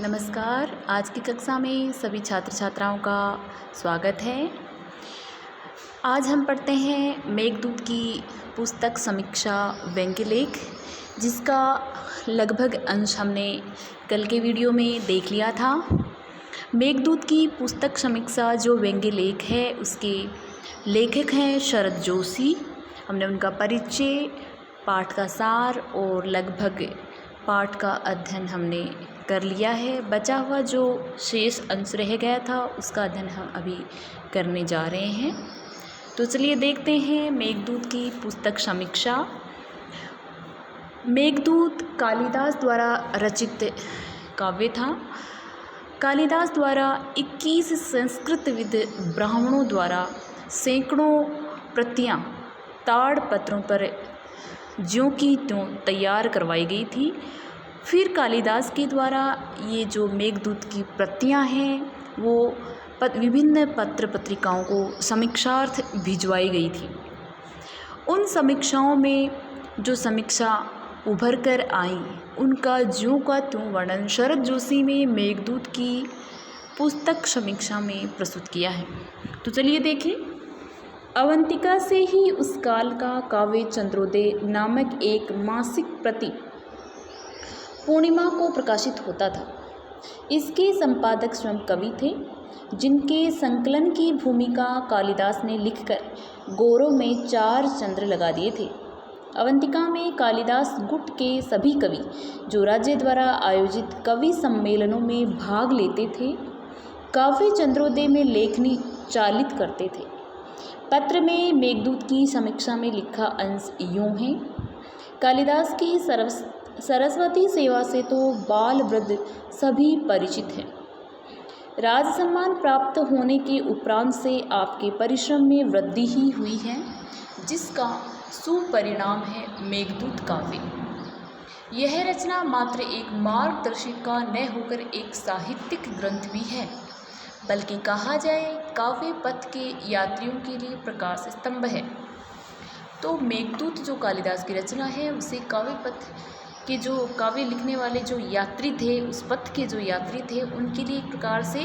नमस्कार। आज की कक्षा में सभी छात्र छात्राओं का स्वागत है। आज हम पढ़ते हैं मेघदूत की पुस्तक समीक्षा व्यंग्य लेख, जिसका लगभग अंश हमने कल के वीडियो में देख लिया था। मेघदूत की पुस्तक समीक्षा जो व्यंग्य लेख है, उसके लेखक हैं शरद जोशी। हमने उनका परिचय, पाठ का सार और लगभग पाठ का अध्ययन हमने कर लिया है। बचा हुआ जो शेष अंश रह गया था, उसका अध्ययन हम अभी करने जा रहे हैं। तो चलिए देखते हैं मेघदूत की पुस्तक समीक्षा। मेघदूत कालिदास द्वारा रचित काव्य था। कालिदास द्वारा 21 संस्कृतविद ब्राह्मणों द्वारा सैकड़ों प्रतियां ताड़पत्रों पर ज्यों की त्यों तैयार करवाई गई थी। फिर कालिदास के द्वारा ये जो मेघदूत की प्रतियां हैं, वो विभिन्न पत्र पत्रिकाओं को समीक्षार्थ भिजवाई गई थी। उन समीक्षाओं में जो समीक्षा उभर कर आई, उनका ज्यों का त्यों वर्णन शरद जोशी ने मेघदूत की पुस्तक समीक्षा में प्रस्तुत किया है। तो चलिए देखें। अवंतिका से ही उस काल का काव्य चंद्रोदय नामक एक मासिक प्रति पूर्णिमा को प्रकाशित होता था। इसके संपादक स्वयं कवि थे, जिनके संकलन की भूमिका कालिदास ने लिखकर गौरव में 4 चंद्र लगा दिए थे। अवंतिका में कालिदास गुट के सभी कवि जो राज्य द्वारा आयोजित कवि सम्मेलनों में भाग लेते थे, काव्य चंद्रोदय में लेखनी चालित करते थे। पत्र में मेघदूत की समीक्षा में लिखा अंश यूं है। कालिदास की सरस्वती सेवा से तो बाल वृद्ध सभी परिचित हैं। राज सम्मान प्राप्त होने के उपरांत से आपके परिश्रम में वृद्धि ही हुई है, जिसका सुपरिणाम है मेघदूत काव्य। यह रचना मात्र एक मार्गदर्शिका न होकर एक साहित्यिक ग्रंथ भी है, बल्कि कहा जाए काव्य पथ के यात्रियों के लिए प्रकाश स्तंभ है। तो मेघदूत जो कालिदास की रचना है, उसे काव्य पथ के जो काव्य लिखने वाले जो यात्री थे, उस पथ के जो यात्री थे, उनके लिए एक प्रकार से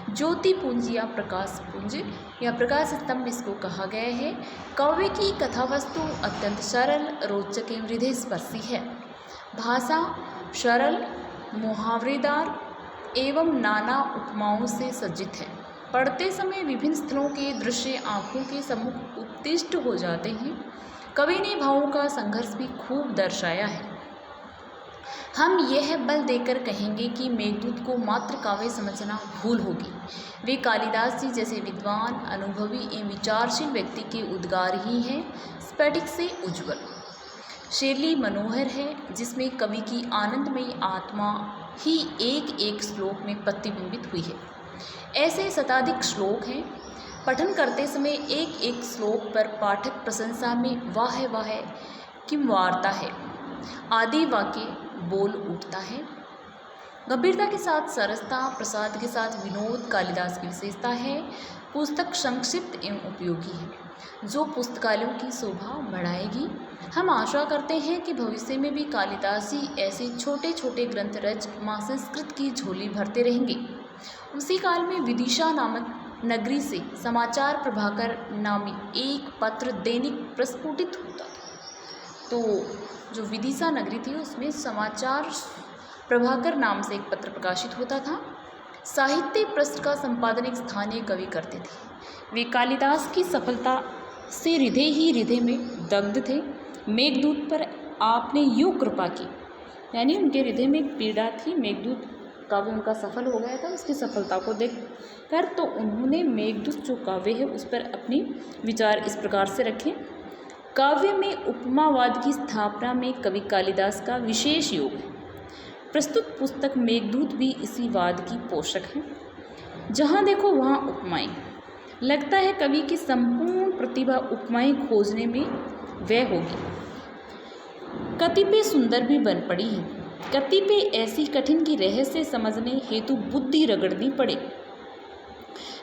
ज्योति पुंज या प्रकाश पुंज या प्रकाश स्तंभ इसको कहा गया है। काव्य की कथा वस्तु अत्यंत सरल, रोचक एवं हृदयस्पर्शी है। भाषा सरल, मुहावरेदार एवं नाना उपमाओं से सज्जित है। पढ़ते समय विभिन्न स्थलों के दृश्य आँखों के सम्मुख उत्तिष्ठ हो जाते हैं। कवि ने भावों का संघर्ष भी खूब दर्शाया है। हम यह बल देकर कहेंगे कि मेघदूत को मात्र काव्य समझना भूल होगी। वे कालिदास जी जैसे विद्वान, अनुभवी एवं विचारशील व्यक्ति के उद्गार ही हैं। स्फटिक से उज्ज्वल शैली मनोहर है, जिसमें कवि की आनंदमयी आत्मा ही एक एक श्लोक में प्रतिबिंबित हुई है। ऐसे शताधिक श्लोक हैं। पठन करते समय एक एक श्लोक पर पाठक प्रशंसा में वाह वाह किम वार्ता है आदि वाक्य बोल उठता है। गंभीरता के साथ सरसता, प्रसाद के साथ विनोद कालिदास की विशेषता है। पुस्तक संक्षिप्त एवं उपयोगी है, जो पुस्तकालयों की शोभा बढ़ाएगी। हम आशा करते हैं कि भविष्य में भी कालिदास जी ऐसे छोटे छोटे ग्रंथ रच माँ संस्कृत की झोली भरते रहेंगे। उसी काल में विदिशा नामक नगरी से समाचार प्रभाकर नामी एक पत्र दैनिक प्रस्फुटित होता था। तो जो विदिशा नगरी थी, उसमें समाचार प्रभाकर नाम से एक पत्र प्रकाशित होता था। साहित्य पृष्ठ का संपादन एक स्थानीय कवि करते थे। वे कालिदास की सफलता से हृदय ही हृदय में दग्ध थे। मेघदूत पर आपने यूँ कृपा की, यानी उनके हृदय में एक पीड़ा थी। मेघदूत काव्य उनका सफल हो गया था, उसकी सफलता को देखकर तो उन्होंने मेघदूत जो काव्य है उस पर अपनी विचार इस प्रकार से रखे। काव्य में उपमावाद की स्थापना में कवि कालिदास का विशेष योग है। प्रस्तुत पुस्तक मेघदूत भी इसी वाद की पोषक है। जहाँ देखो वहाँ उपमाएं। लगता है कवि की संपूर्ण प्रतिभा उपमाएं खोजने में व्यय होगी। कतिपय सुंदर भी बन पड़ी है, कतिपय ऐसी कठिन की रहस्य समझने हेतु बुद्धि रगड़नी पड़े।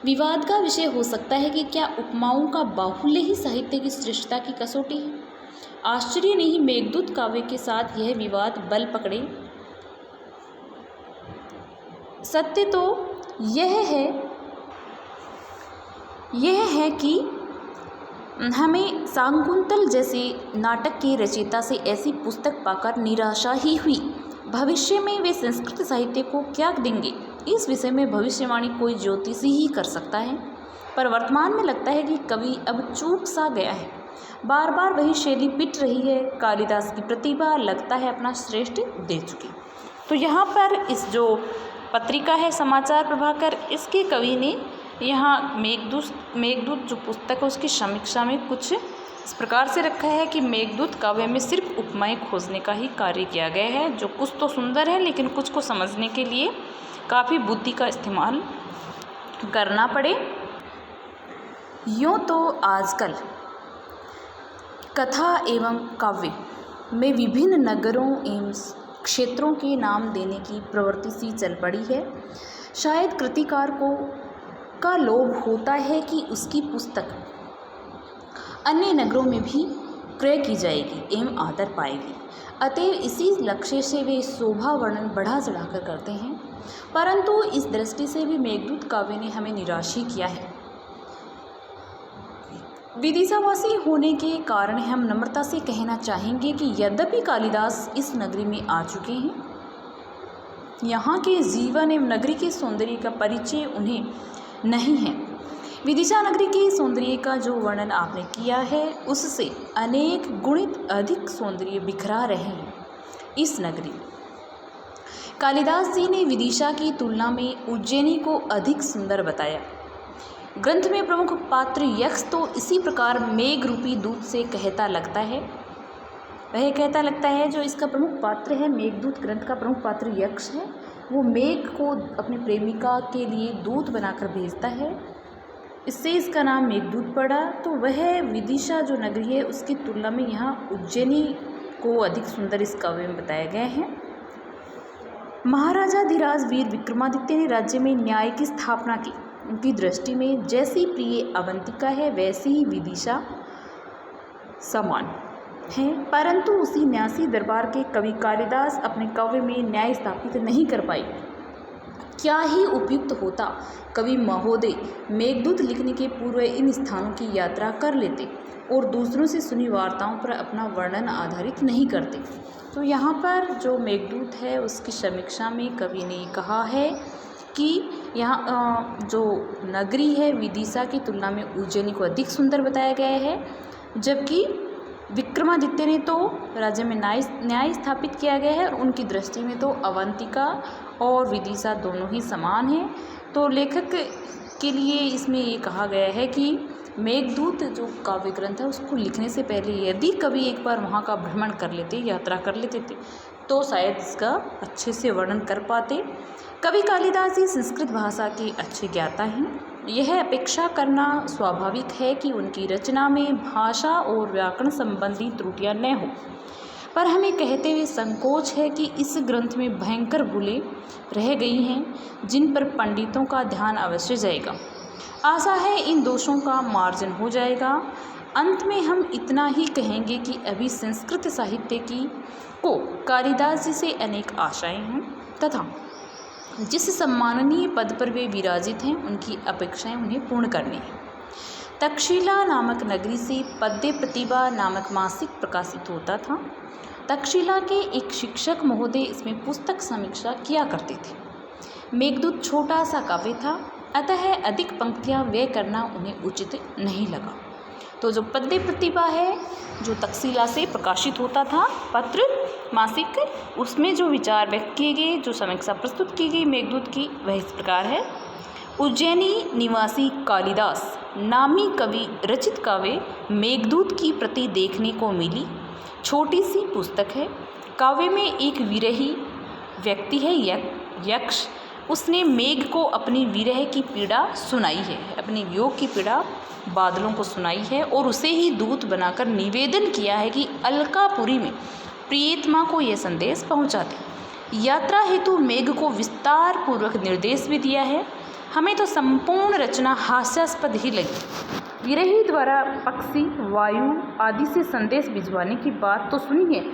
विवाद का विषय हो सकता है कि क्या उपमाओं का बाहुल्य ही साहित्य की श्रेष्ठता की कसौटी है। आश्चर्य नहीं, मेघदूत काव्य के साथ यह विवाद बल पकड़े सत्य तो यह है कि हमें शाकुंतल जैसे नाटक के रचयिता से ऐसी पुस्तक पाकर निराशा ही हुई। भविष्य में वे संस्कृत साहित्य को क्या देंगे, इस विषय में भविष्यवाणी कोई ज्योतिषी ही कर सकता है। पर वर्तमान में लगता है कि कवि अब चूक सा गया है, बार बार वही शैली पिट रही है। कालिदास की प्रतिभा लगता है अपना श्रेष्ठ दे चुकी। तो यहाँ पर इस जो पत्रिका है समाचार प्रभाकर, इसके कवि ने यहाँ मेघदूत जो पुस्तक है उसकी समीक्षा में कुछ इस प्रकार से रखा है कि मेघदूत काव्य में सिर्फ उपमाएं खोजने का ही कार्य किया गया है, जो कुछ तो सुंदर है लेकिन कुछ को समझने के लिए काफ़ी बुद्धि का इस्तेमाल करना पड़े। यूँ तो आजकल कथा एवं काव्य में विभिन्न नगरों एवं क्षेत्रों के नाम देने की प्रवृत्ति सी चल पड़ी है। शायद कृतिकार का लोभ होता है कि उसकी पुस्तक अन्य नगरों में भी क्रय की जाएगी एवं आदर पाएगी, अतएव इसी लक्ष्य से वे शोभा वर्णन बढ़ा चढ़ाकर करते हैं। परंतु इस दृष्टि से भी मेघदूत काव्य ने हमें निराश ही किया है। विदिशावासी होने के कारण हम नम्रता से कहना चाहेंगे कि यद्यपि कालिदास इस नगरी में आ चुके हैं, यहाँ के जीवन एवं नगरी के सौंदर्य का परिचय उन्हें नहीं है। विदिशा नगरी के सौंदर्य का जो वर्णन आपने किया है उससे अनेक गुणित अधिक सौंदर्य बिखरा रहे हैं इस नगरी। कालिदास जी ने विदिशा की तुलना में उज्जैनी को अधिक सुंदर बताया। ग्रंथ में प्रमुख पात्र यक्ष तो इसी प्रकार मेघ रूपी दूत से कहता लगता है। वह कहता लगता है जो इसका प्रमुख पात्र है, मेघदूत ग्रंथ का प्रमुख पात्र यक्ष है। वो मेघ को अपनी प्रेमिका के लिए दूत बनाकर भेजता है, इससे इसका नाम मेघदूत पड़ा। तो वह विदिशा जो नगरी है उसकी तुलना में यहाँ उज्जैनी को अधिक सुंदर इस काव्य में बताया गया है। महाराजा धीराज वीर विक्रमादित्य ने राज्य में न्याय की स्थापना की। उनकी दृष्टि में जैसी प्रिय अवंतिका है वैसी ही विदिशा समान है, परंतु उसी न्यासी दरबार के कवि कालिदास अपने काव्य में न्याय स्थापित नहीं कर पाए। क्या ही उपयुक्त होता कवि महोदय मेघदूत लिखने के पूर्व इन स्थानों की यात्रा कर लेते और दूसरों से सुनी वार्ताओं पर अपना वर्णन आधारित नहीं करते। तो यहाँ पर जो मेघदूत है उसकी समीक्षा में कवि ने कहा है कि यहाँ जो नगरी है विदिशा की तुलना में उज्जैनी को अधिक सुंदर बताया गया है, जबकि विक्रमादित्य ने तो राज्य में न्याय स्थापित किया गया है और उनकी दृष्टि में तो अवंतिका और विदिशा दोनों ही समान हैं। तो लेखक के लिए इसमें ये कहा गया है कि मेघदूत जो काव्य ग्रंथ है उसको लिखने से पहले यदि कवि एक बार वहाँ का भ्रमण कर लेते, यात्रा कर लेते थे, तो शायद इसका अच्छे से वर्णन कर पाते। कवि कालिदास ही संस्कृत भाषा के अच्छे ज्ञाता हैं। यह अपेक्षा करना स्वाभाविक है कि उनकी रचना में भाषा और व्याकरण संबंधी त्रुटियां न हो, पर हमें कहते हुए संकोच है कि इस ग्रंथ में भयंकर भूलें रह गई हैं जिन पर पंडितों का ध्यान अवश्य जाएगा। आशा है इन दोषों का मार्जन हो जाएगा। अंत में हम इतना ही कहेंगे कि अभी संस्कृत साहित्य को कालिदास जी से अनेक आशाएं हैं तथा जिस सम्माननीय पद पर वे विराजित हैं उनकी अपेक्षाएं उन्हें पूर्ण करनी है। तक्षशिला नामक नगरी से पद्य प्रतिभा नामक मासिक प्रकाशित होता था। तक्षशिला के एक शिक्षक महोदय इसमें पुस्तक समीक्षा किया करते थे। मेघदूत छोटा सा काव्य था, अतः अधिक पंक्तियां व्यय करना उन्हें उचित नहीं लगा। तो जो पद्य प्रतिभा है जो तक्षशिला से प्रकाशित होता था पत्र मासिक, उसमें जो विचार व्यक्त किए गए, जो समीक्षा प्रस्तुत की गई मेघदूत की, वह इस प्रकार है। उज्जैनी निवासी कालिदास नामी कवि रचित काव्य मेघदूत की प्रति देखने को मिली। छोटी सी पुस्तक है। काव्य में एक विरही व्यक्ति है यक्ष। उसने मेघ को अपनी विरह की पीड़ा सुनाई है, अपनी वियोग की पीड़ा बादलों को सुनाई है और उसे ही दूत बनाकर निवेदन किया है कि अलकापुरी में प्रियतमा को यह संदेश पहुंचा दे। यात्रा हेतु मेघ को विस्तार पूर्वक निर्देश भी दिया है। हमें तो संपूर्ण रचना हास्यास्पद ही लगी। विरही द्वारा पक्षी, वायु आदि से संदेश भिजवाने की बात तो सुनी है,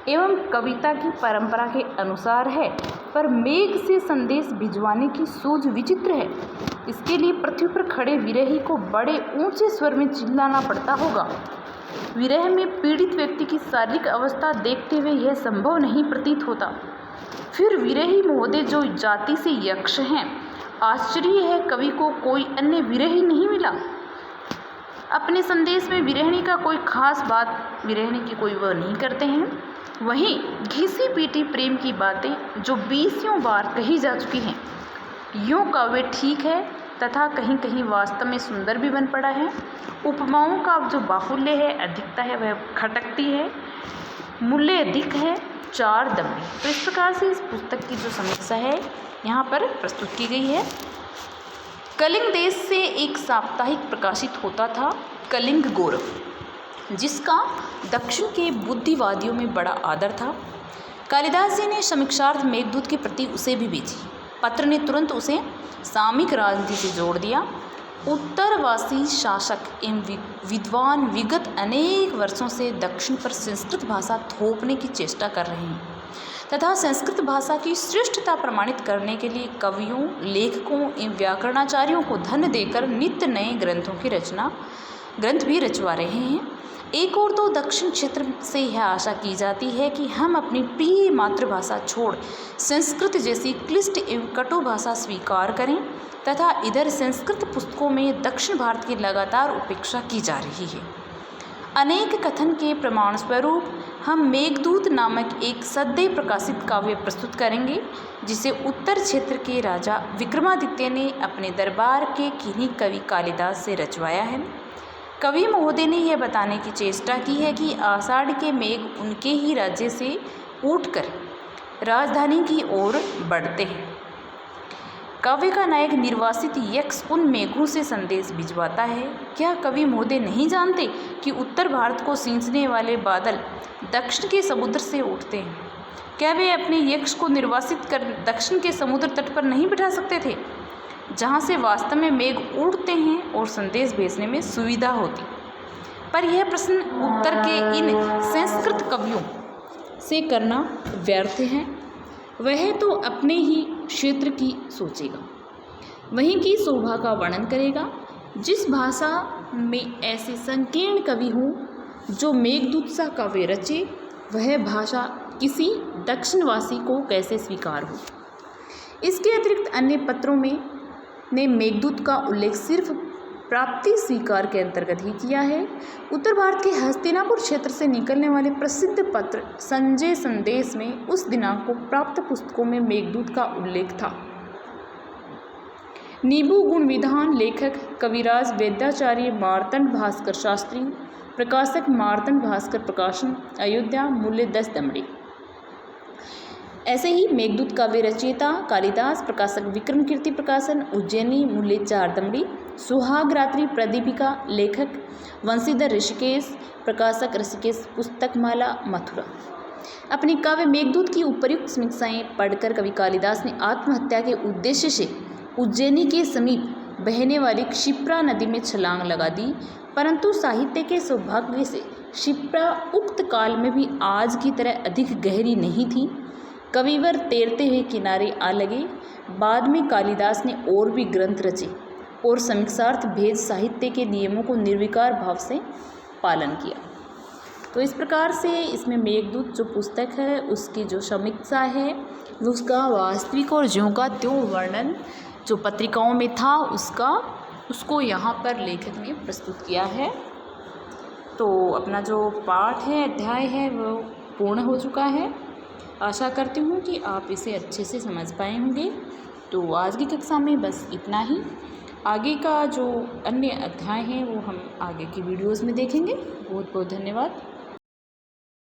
एवं कविता की परंपरा के अनुसार है, पर मेघ से संदेश भिजवाने की सूझ विचित्र है। इसके लिए पृथ्वी पर खड़े विरही को बड़े ऊंचे स्वर में चिल्लाना पड़ता होगा। विरह में पीड़ित व्यक्ति की शारीरिक अवस्था देखते हुए यह संभव नहीं प्रतीत होता। फिर विरही महोदय जो जाति से यक्ष हैं, आश्चर्य है कवि को कोई अन्य विरही नहीं मिला। अपने संदेश में विरहणी का कोई खास बात विरहणी की कोई वह नहीं करते हैं। वहीं घिसी पीटी प्रेम की बातें जो 20 बार कही जा चुकी हैं, यूँ काव्य ठीक है तथा कहीं कहीं वास्तव में सुंदर भी बन पड़ा है। उपमाओं का जो बाहुल्य है, अधिकता है, वह खटकती है, मूल्य अधिक है, 4 दम्भी। तो इस प्रकार से इस पुस्तक की जो समीक्षा है यहाँ पर प्रस्तुत की गई है। कलिंग देश से एक साप्ताहिक प्रकाशित होता था कलिंग गौरव, जिसका दक्षिण के बुद्धिवादियों में बड़ा आदर था। कालिदास जी ने समीक्षार्थ मेघदूत के प्रति उसे भी भेजी। पत्र ने तुरंत उसे सामयिक राजनीति से जोड़ दिया। उत्तरवासी शासक एवं विद्वान विगत अनेक वर्षों से दक्षिण पर संस्कृत भाषा थोपने की चेष्टा कर रहे हैं तथा संस्कृत भाषा की श्रेष्ठता प्रमाणित करने के लिए कवियों, लेखकों एवं व्याकरणाचार्यों को धन देकर नित्य नए ग्रंथ भी रचवा रहे हैं। एक और तो दक्षिण क्षेत्र से यह आशा की जाती है कि हम अपनी प्रिय मातृभाषा छोड़ संस्कृत जैसी क्लिष्ट एवं कटु भाषा स्वीकार करें तथा इधर संस्कृत पुस्तकों में दक्षिण भारत की लगातार उपेक्षा की जा रही है। अनेक कथन के प्रमाण स्वरूप हम मेघदूत नामक एक सद्य प्रकाशित काव्य प्रस्तुत करेंगे, जिसे उत्तर क्षेत्र के राजा विक्रमादित्य ने अपने दरबार के किन्हीं कवि कालिदास से रचवाया है। कवि महोदय ने यह बताने की चेष्टा की है कि आषाढ़ के मेघ उनके ही राज्य से उठकर राजधानी की ओर बढ़ते हैं। काव्य का नायक निर्वासित यक्ष उन मेघों से संदेश भिजवाता है। क्या कवि महोदय नहीं जानते कि उत्तर भारत को सींचने वाले बादल दक्षिण के समुद्र से उठते हैं? क्या वे अपने यक्ष को निर्वासित कर दक्षिण के समुद्र तट पर नहीं बिठा सकते थे, जहाँ से वास्तव में मेघ उड़ते हैं और संदेश भेजने में सुविधा होती? पर यह प्रश्न उत्तर के इन संस्कृत कवियों से करना व्यर्थ है। वह तो अपने ही क्षेत्र की सोचेगा, वहीं की शोभा का वर्णन करेगा। जिस भाषा में ऐसे संकीर्ण कवि हों जो मेघदूत सा काव्य रचे, वह भाषा किसी दक्षिणवासी को कैसे स्वीकार हो? इसके अतिरिक्त अन्य पत्रों में ने मेघदूत का उल्लेख सिर्फ प्राप्ति स्वीकार के अंतर्गत ही किया है। उत्तर भारत के हस्तिनापुर क्षेत्र से निकलने वाले प्रसिद्ध पत्र संजय संदेश में उस दिनांक को प्राप्त पुस्तकों में मेघदूत का उल्लेख था। नींबू गुण विधान, लेखक कविराज वैद्याचार्य मार्तंड भास्कर शास्त्री, प्रकाशक मार्तंड भास्कर प्रकाशन, अयोध्या, मूल्य 10 दमड़ी। ऐसे ही मेघदूत काव्य रचयिता कालिदास, प्रकाशक विक्रम कीर्ति प्रकाशन, उज्जैनी, मूल्य 4 दमड़ी। सुहाग रात्रि प्रदीपिका, लेखक वंशीधर ऋषिकेश, प्रकाशक ऋषिकेश पुस्तकमाला, मथुरा। अपनी काव्य मेघदूत की उपर्युक्त समीक्षाएं पढ़कर कवि कालिदास ने आत्महत्या के उद्देश्य से उज्जैनी के समीप बहने वाली क्षिप्रा नदी में छलांग लगा दी, परंतु साहित्य के सौभाग्य से क्षिप्रा उक्त काल में भी आज की तरह अधिक गहरी नहीं थी। कविवर तैरते हुए किनारे आ लगे। बाद में कालिदास ने और भी ग्रंथ रचे और समीक्षार्थ भेद साहित्य के नियमों को निर्विकार भाव से पालन किया। तो इस प्रकार से इसमें मेघदूत जो पुस्तक है उसकी जो समीक्षा है उसका वास्तविक और ज्यों का त्यों वर्णन जो पत्रिकाओं में था उसको यहाँ पर लेखक ने प्रस्तुत किया है। तो अपना जो पाठ है, अध्याय है, वो पूर्ण हो चुका है। आशा करती हूँ कि आप इसे अच्छे से समझ पाए होंगे। तो आज की कक्षा में बस इतना ही। आगे का जो अन्य अध्याय हैं वो हम आगे की वीडियोज़ में देखेंगे। बहुत बहुत धन्यवाद।